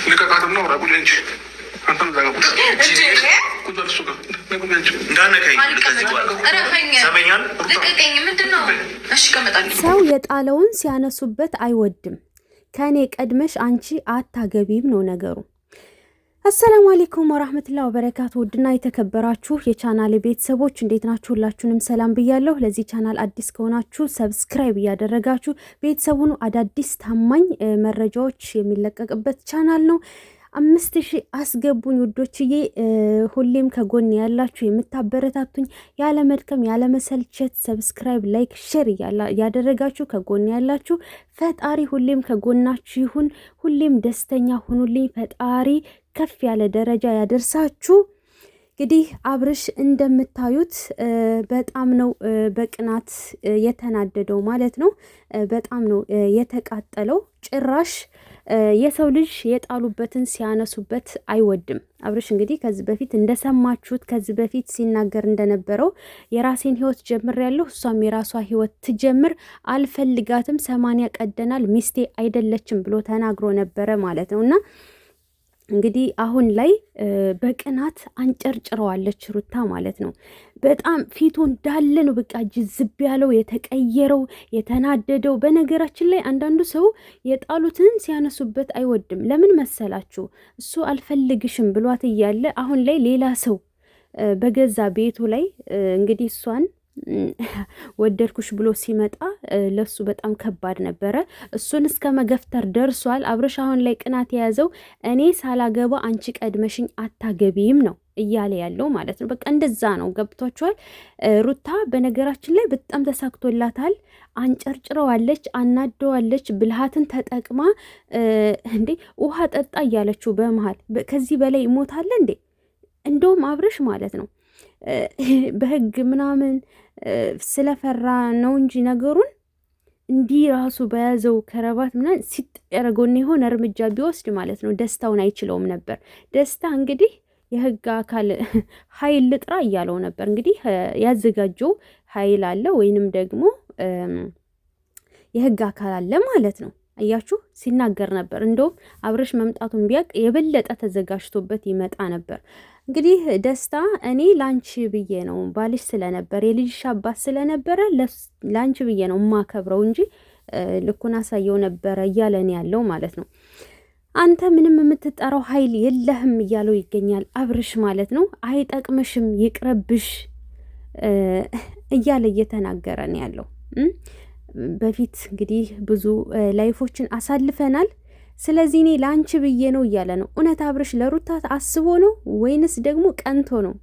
ልቀቃትና ወራ ቁጭ እንጂ አንተም እዛ ጋር ቁጭ ቁጭ እሱ ጋር ሰው የጣለውን ሲያነሱበት አይወድም። ከኔ ቀድመሽ አንቺ አታገቢም ነው ነገሩ። አሰላሙ አለይኩም ወራህመቱላሂ ወበረካቱ። ውድና የተከበራችሁ የቻናሌ ቤተሰቦች እንዴት ናችሁ? ሁላችሁንም ሰላም ብያለሁ። ለዚህ ቻናል አዲስ ከሆናችሁ ሰብስክራይብ እያደረጋችሁ ቤተሰቡን አዳዲስ ታማኝ መረጃዎች የሚለቀቅበት ቻናል ነው። 5000 አስገቡኝ ውዶችዬ። ሁሌም ከጎን ያላችሁ የምታበረታቱኝ ያለ መድከም ያለ መሰልቸት ሰብስክራይብ፣ ላይክ፣ ሼር ያደረጋችሁ ከጎን ያላችሁ ፈጣሪ ሁሌም ከጎናችሁ ይሁን። ሁሌም ደስተኛ ሁኑልኝ። ፈጣሪ ከፍ ያለ ደረጃ ያደርሳችሁ። እንግዲህ አብርሽ እንደምታዩት በጣም ነው በቅናት የተናደደው ማለት ነው። በጣም ነው የተቃጠለው። ጭራሽ የሰው ልጅ የጣሉበትን ሲያነሱበት አይወድም። አብርሽ እንግዲህ ከዚህ በፊት እንደሰማችሁት ከዚህ በፊት ሲናገር እንደነበረው የራሴን ህይወት ጀምሬያለሁ፣ እሷም የራሷ ህይወት ትጀምር፣ አልፈልጋትም፣ 80 ቀደናል፣ ሚስቴ አይደለችም ብሎ ተናግሮ ነበረ ማለት ነው። እና እንግዲህ አሁን ላይ በቅናት አንጨርጭረዋለች ሩታ ማለት ነው። በጣም ፊቱ እንዳለ ነው በቃ ጅዝብ ያለው የተቀየረው የተናደደው። በነገራችን ላይ አንዳንዱ ሰው የጣሉትን ሲያነሱበት አይወድም። ለምን መሰላችሁ? እሱ አልፈልግሽም ብሏት እያለ አሁን ላይ ሌላ ሰው በገዛ ቤቱ ላይ እንግዲህ እሷን ወደድኩሽ ብሎ ሲመጣ ለሱ በጣም ከባድ ነበረ። እሱን እስከ መገፍተር ደርሷል። አብርሽ አሁን ላይ ቅናት የያዘው እኔ ሳላገባ አንቺ ቀድመሽኝ አታገቢም ነው እያለ ያለው ማለት ነው። በቃ እንደዛ ነው። ገብቷችኋል? ሩታ በነገራችን ላይ በጣም ተሳክቶላታል። አንጨርጭረዋለች፣ አናደዋለች። ብልሃትን ተጠቅማ እንዴ ውሃ ጠጣ እያለችው በመሃል ከዚህ በላይ ይሞታል እንዴ? እንደውም አብርሽ ማለት ነው በህግ ምናምን ስለፈራ ነው እንጂ ነገሩን እንዲህ ራሱ በያዘው ከረባት ምናምን ሲጠረጎን የሆነ እርምጃ ቢወስድ ማለት ነው ደስታውን አይችለውም ነበር። ደስታ እንግዲህ የህግ አካል ኃይል ልጥራ እያለው ነበር። እንግዲህ ያዘጋጀው ኃይል አለ ወይንም ደግሞ የህግ አካል አለ ማለት ነው። አያችሁ ሲናገር ነበር። እንደውም አብርሽ መምጣቱን ቢያቅ የበለጠ ተዘጋጅቶበት ይመጣ ነበር። እንግዲህ ደስታ እኔ ላንቺ ብዬ ነው ባልሽ ስለነበር የልጅሽ አባት ስለነበረ ላንቺ ብዬ ነው ማከብረው እንጂ ልኩን አሳየው ነበረ እያለን ያለው ማለት ነው። አንተ ምንም የምትጠራው ኃይል የለህም እያለው ይገኛል አብርሽ ማለት ነው። አይጠቅምሽም፣ ይቅረብሽ እያለ እየተናገረን ያለው በፊት እንግዲህ ብዙ ላይፎችን አሳልፈናል። ስለዚህ እኔ ላንቺ ብዬ ነው እያለ ነው። እውነት አብርሽ ለሩታ አስቦ ነው ወይንስ ደግሞ ቀንቶ ነው?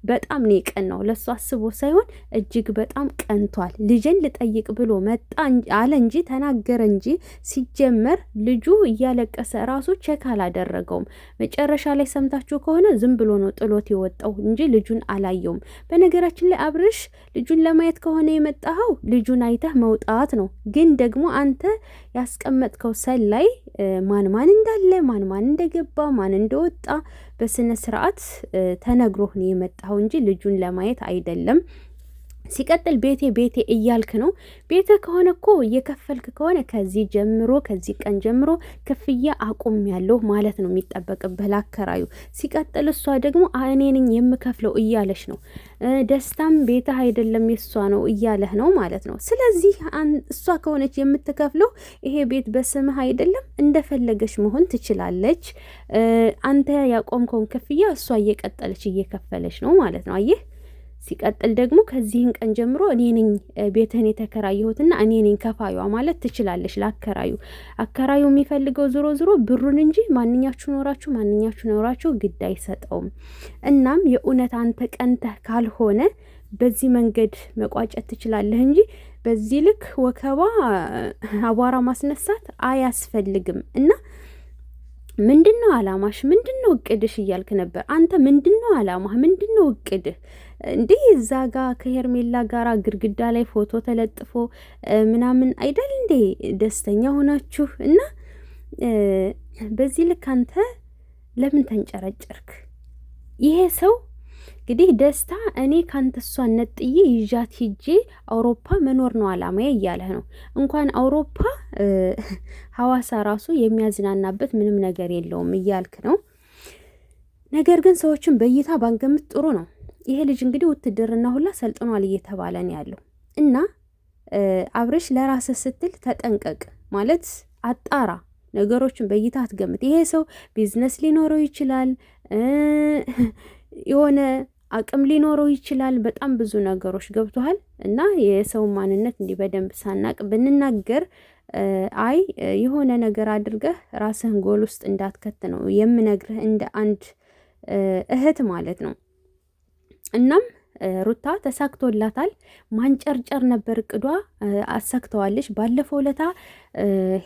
በጣም ነው የቀናው። ለሱ አስቦ ሳይሆን እጅግ በጣም ቀንቷል። ልጅን ልጠይቅ ብሎ መጣ አለ እንጂ ተናገረ እንጂ ሲጀመር ልጁ እያለቀሰ ራሱ ቼክ አላደረገውም። መጨረሻ ላይ ሰምታችሁ ከሆነ ዝም ብሎ ነው ጥሎት የወጣው እንጂ ልጁን አላየውም። በነገራችን ላይ አብርሽ ልጁን ለማየት ከሆነ የመጣኸው ልጁን አይተህ መውጣት ነው። ግን ደግሞ አንተ ያስቀመጥከው ሰላይ ማን ማን እንዳለ ማን ማን እንደገባ ማን እንደወጣ በስነ ስርዓት ተነግሮህ ነው የመጣው እንጂ ልጁን ለማየት አይደለም። ሲቀጥል ቤቴ ቤቴ እያልክ ነው። ቤቴ ከሆነ እኮ እየከፈልክ ከሆነ ከዚህ ጀምሮ ከዚህ ቀን ጀምሮ ክፍያ አቁም ያለው ማለት ነው የሚጠበቅብህ ላከራዩ። ሲቀጥል እሷ ደግሞ እኔ ነኝ የምከፍለው እያለች ነው። ደስታም ቤትህ አይደለም የሷ ነው እያለህ ነው ማለት ነው። ስለዚህ እሷ ከሆነች የምትከፍለው ይሄ ቤት በስምህ አይደለም፣ እንደፈለገች መሆን ትችላለች። አንተ ያቆምከውን ክፍያ እሷ እየቀጠለች እየከፈለች ነው ማለት ነው። አየህ። ሲቀጥል ደግሞ ከዚህን ቀን ጀምሮ እኔ ነኝ ቤትህን የተከራየሁትና እኔ ነኝ ከፋዩዋ ማለት ትችላለች ላከራዩ። አከራዩ የሚፈልገው ዞሮ ብሩን እንጂ ማንኛችሁ ኖራችሁ ግድ አይሰጠውም። እናም የእውነት አንተ ቀንተህ ካልሆነ በዚህ መንገድ መቋጨት ትችላለህ እንጂ በዚህ ልክ ወከባ አቧራ ማስነሳት አያስፈልግም። እና ምንድነው አላማሽ? ምንድነው እቅድሽ እያልክ ነበር አንተ። ምንድነው አላማህ? ምንድነው እቅድህ? እንዴ እዛ ጋር ከሄርሜላ ጋራ ግድግዳ ላይ ፎቶ ተለጥፎ ምናምን አይደል እንዴ ደስተኛ ሆናችሁ? እና በዚህ ልክ አንተ ለምን ተንጨረጨርክ? ይሄ ሰው እንግዲህ ደስታ እኔ ካንተ እሷን ነጥዬ ይዣት ሂጄ አውሮፓ መኖር ነው አላማዬ እያለህ ነው። እንኳን አውሮፓ ሐዋሳ ራሱ የሚያዝናናበት ምንም ነገር የለውም እያልክ ነው። ነገር ግን ሰዎችን በእይታ ባንገምት ጥሩ ነው። ይሄ ልጅ እንግዲህ ውትድርና ሁላ ሰልጥኗል እየተባለ ነው ያለው እና አብርሽ ለራስህ ስትል ተጠንቀቅ ማለት አጣራ። ነገሮችን በእይታ አትገምት። ይሄ ሰው ቢዝነስ ሊኖረው ይችላል፣ የሆነ አቅም ሊኖረው ይችላል። በጣም ብዙ ነገሮች ገብቶሃል። እና የሰው ማንነት እንዲህ በደንብ ሳናቅ ብንናገር አይ የሆነ ነገር አድርገህ ራስህን ጎል ውስጥ እንዳትከት ነው የምነግርህ እንደ አንድ እህት ማለት ነው። እናም ሩታ ተሳክቶላታል። ማንጨርጨር ነበር እቅዷ፣ አሳክተዋለች። ባለፈው ለታ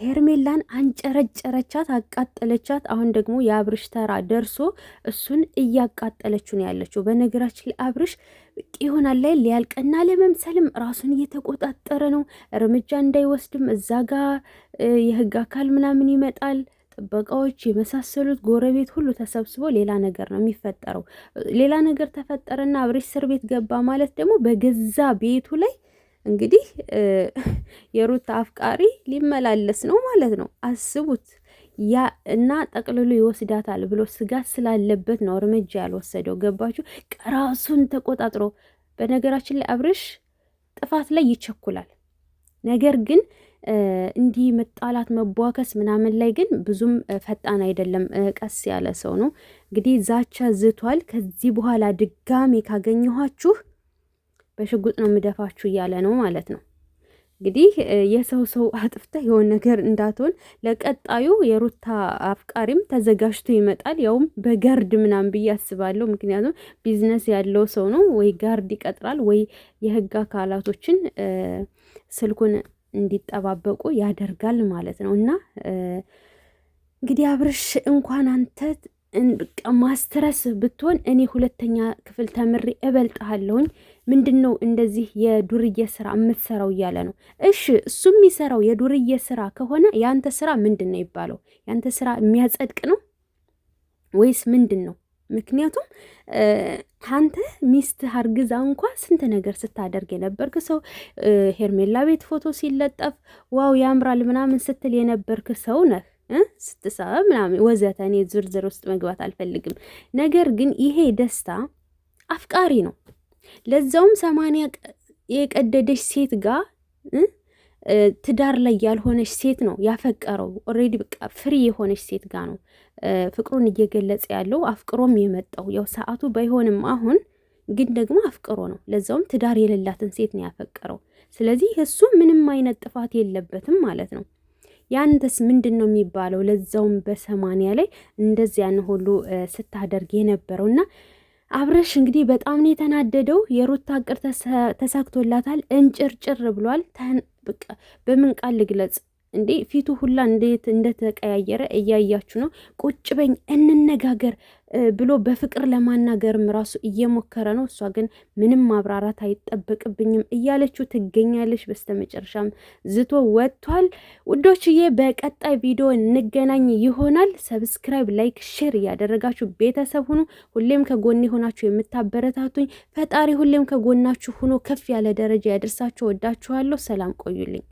ሄርሜላን አንጨረጨረቻት፣ አቃጠለቻት። አሁን ደግሞ የአብርሽ ተራ ደርሶ እሱን እያቃጠለችው ነው ያለችው። በነገራችን ላይ አብርሽ ይሆናል ላይ ሊያልቅና ለመምሰልም ራሱን እየተቆጣጠረ ነው፣ እርምጃ እንዳይወስድም እዛ ጋ የህግ አካል ምናምን ይመጣል፣ ጥበቃዎች የመሳሰሉት ጎረቤት ሁሉ ተሰብስቦ ሌላ ነገር ነው የሚፈጠረው። ሌላ ነገር ተፈጠረና አብርሽ እስር ቤት ገባ ማለት ደግሞ በገዛ ቤቱ ላይ እንግዲህ የሩታ አፍቃሪ ሊመላለስ ነው ማለት ነው። አስቡት። ያ እና ጠቅልሎ ይወስዳታል ብሎ ስጋት ስላለበት ነው እርምጃ ያልወሰደው። ገባችሁ? ራሱን ተቆጣጥሮ። በነገራችን ላይ አብርሽ ጥፋት ላይ ይቸኩላል። ነገር ግን እንዲህ መጣላት መቧከስ ምናምን ላይ ግን ብዙም ፈጣን አይደለም፣ ቀስ ያለ ሰው ነው። እንግዲህ ዛቻ ዝቷል። ከዚህ በኋላ ድጋሜ ካገኘኋችሁ በሽጉጥ ነው የምደፋችሁ እያለ ነው ማለት ነው። እንግዲህ የሰው አጥፍተህ የሆነ ነገር እንዳትሆን ለቀጣዩ የሩታ አፍቃሪም ተዘጋጅቶ ይመጣል። ያውም በጋርድ ምናምን ብዬ አስባለሁ። ምክንያቱም ቢዝነስ ያለው ሰው ነው። ወይ ጋርድ ይቀጥራል ወይ የህግ አካላቶችን ስልኩን እንዲጠባበቁ ያደርጋል ማለት ነው። እና እንግዲህ አብርሽ እንኳን አንተ ማስትረስ ብትሆን እኔ 2ኛ ክፍል ተምሬ እበልጥሃለሁኝ። ምንድን ነው እንደዚህ የዱርዬ ስራ የምትሰራው እያለ ነው። እሺ እሱ የሚሰራው የዱርዬ ስራ ከሆነ የአንተ ስራ ምንድን ነው ይባለው? የአንተ ስራ የሚያጸድቅ ነው ወይስ ምንድን ነው? ምክንያቱም አንተ ሚስት አርግዛ እንኳ ስንት ነገር ስታደርግ የነበርክ ሰው፣ ሄርሜላ ቤት ፎቶ ሲለጠፍ ዋው ያምራል ምናምን ስትል የነበርክ ሰው ነህ። ስትሰራ ምናምን ወዘተ። እኔ ዝርዝር ውስጥ መግባት አልፈልግም። ነገር ግን ይሄ ደስታ አፍቃሪ ነው። ለዛውም 80 የቀደደች ሴት ጋር ትዳር ላይ ያልሆነች ሴት ነው ያፈቀረው። ኦልሬዲ በቃ ፍሪ የሆነች ሴት ጋር ነው ፍቅሩን እየገለጸ ያለው። አፍቅሮም የመጣው ያው ሰዓቱ ባይሆንም አሁን ግን ደግሞ አፍቅሮ ነው። ለዛውም ትዳር የሌላትን ሴት ነው ያፈቀረው። ስለዚህ እሱ ምንም አይነት ጥፋት የለበትም ማለት ነው። ያንተስ ምንድን ነው የሚባለው? ለዛውም በ80 ላይ እንደዚያን ሁሉ ስታደርግ የነበረውና አብርሽ እንግዲህ በጣም ነው የተናደደው። የሩታ እቅድ ተሳክቶላታል። እንጭርጭር ብሏል። በቃ በምን ቃል ልግለጽ እንዴ? ፊቱ ሁላ እንዴት እንደተቀያየረ እያያችሁ ነው። ቁጭ በኝ እንነጋገር ብሎ በፍቅር ለማናገርም ራሱ እየሞከረ ነው። እሷ ግን ምንም ማብራራት አይጠበቅብኝም እያለችው ትገኛለች። በስተመጨረሻም ዝቶ ወጥቷል። ውዶችዬ በቀጣይ ቪዲዮ እንገናኝ ይሆናል። ሰብስክራይብ፣ ላይክ፣ ሼር እያደረጋችሁ ቤተሰብ ሁኑ። ሁሌም ከጎኔ ሆናችሁ የምታበረታቱኝ ፈጣሪ ሁሌም ከጎናችሁ ሆኖ ከፍ ያለ ደረጃ ያደርሳችሁ። ወዳችኋለሁ። ሰላም ቆዩልኝ።